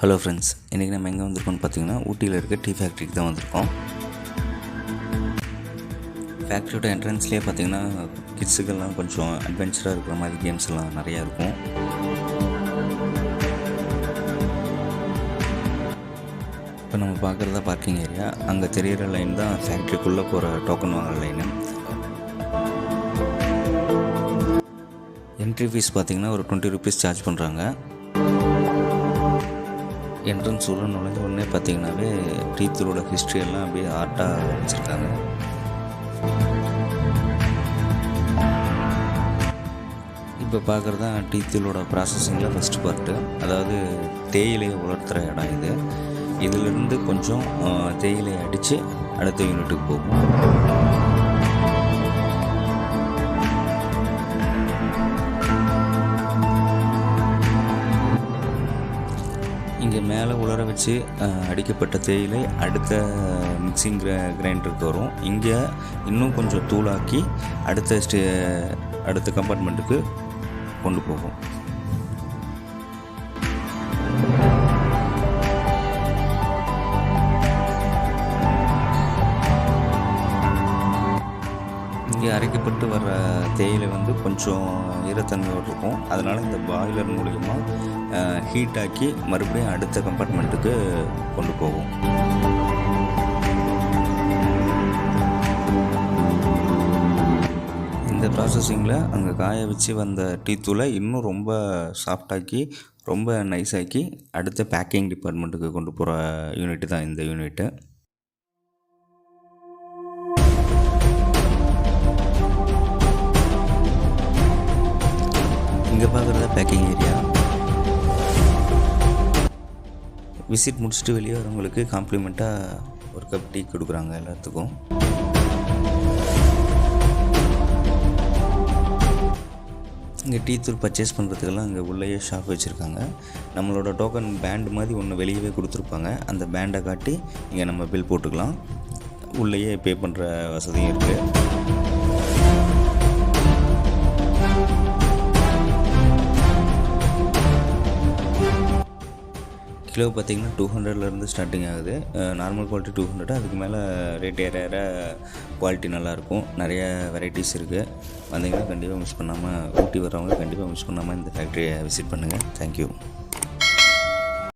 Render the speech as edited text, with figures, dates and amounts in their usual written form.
Hello friends, இன்றைக்கி நம்ம எங்கே வந்திருக்கோம்னு பார்த்தீங்கன்னா ஊட்டியில் இருக்க டீ ஃபேக்ட்ரிக்கு தான் வந்திருக்கோம். ஃபேக்ட்ரியோட என்ட்ரன்ஸ்லேயே பார்த்தீங்கன்னா கிட்ஸுக்கெல்லாம் கொஞ்சம் அட்வென்ச்சராக இருக்கிற மாதிரி கேம்ஸ் எல்லாம் நிறையா இருக்கும். இப்போ நம்ம பார்க்குறதா பார்க்கிங் ஏரியா. அங்கே தெரிகிற லைன் தான் ஃபேக்ட்ரிக்குள்ளே போகிற டோக்கன் வாங்குற லைனு. என்ட்ரி ஃபீஸ் பார்த்திங்கன்னா ஒரு 20 rupees சார்ஜ் பண்ணுறாங்க. என்ட்ரன்ஸ் உள்ள நுழைஞ்ச உடனே பார்த்திங்கனாவே டீத்தூளோட ஹிஸ்ட்ரியெல்லாம் அப்படியே ஆர்ட்டாக வச்சுருக்காங்க. இப்போ பார்க்குறது தான் டீத்தூளோட ப்ராசஸிங்கில் ஃபஸ்ட்டு பார்ட்டு. அதாவது தேயிலையை உலர்த்துகிற இடம் இது. இதிலிருந்து கொஞ்சம் தேயிலையை அடித்து அடுத்த யூனிட்டுக்கு போகும். இங்கே மேலே உலர வச்சு அடிக்கப்பட்ட தேயிலை அடுத்த மிக்சிங் கிரைண்டருக்கு வரும். இங்கே இன்னும் கொஞ்சம் தூளாக்கி அடுத்த கம்பார்ட்மெண்ட்டுக்கு கொண்டு போகும். இங்கே அரைக்கப்பட்டு வர்ற தேயிலை கொஞ்சம் ஈரத்தன்மையோடு இருக்கும். அதனால் இந்த பாய்லர் மூலிமா ஹீட் ஆக்கி மறுபடியும் அடுத்த கம்பார்ட்மெண்ட்டுக்கு கொண்டு போகும். இந்த ப்ராசஸிங்கில் அங்கே காய வச்சு வந்த டீத்தூளை இன்னும் ரொம்ப சாஃப்டாக்கி ரொம்ப நைஸாக்கி அடுத்த பேக்கிங் டிபார்ட்மெண்ட்டுக்கு கொண்டு போகிற யூனிட்டு தான் இந்த யூனிட்டு. இங்கே பார்க்குறத பேக்கிங் ஏரியா. விசிட் முடிச்சுட்டு வெளியே வரவங்களுக்கு காம்ப்ளிமெண்ட்டாக ஒரு கப் டீ கொடுக்குறாங்க எல்லாத்துக்கும். இங்கே டீ தூள் பர்ச்சேஸ் பண்ணுறதுக்கெல்லாம் அங்கே உள்ளேயே ஷாப் வச்சுருக்காங்க. நம்மளோட டோக்கன் பேண்ட் மாதிரி ஒன்று வெளியவே கொடுத்துருப்பாங்க. அந்த பேண்டை காட்டி இங்கே நம்ம பில் போட்டுக்கலாம். உள்ளேயே பே பண்ணுற வசதியும் இருக்குது. கிலோ பார்த்திங்கன்னா 200லேருந்து ஸ்டார்டிங் ஆகுது. Normal quality 200. அதுக்கு மேலே ரேட் ஏற குவாலிட்டி நல்லாயிருக்கும். நிறைய வெரைட்டிஸ் இருக்குது. வந்தீங்கன்னா கண்டிப்பாக மிஸ் பண்ணாமல், ஊட்டி வர்றவங்க கண்டிப்பாக மிஸ் பண்ணாமல் இந்த ஃபேக்ட்ரியை விசிட் பண்ணுங்கள். தேங்க்யூ.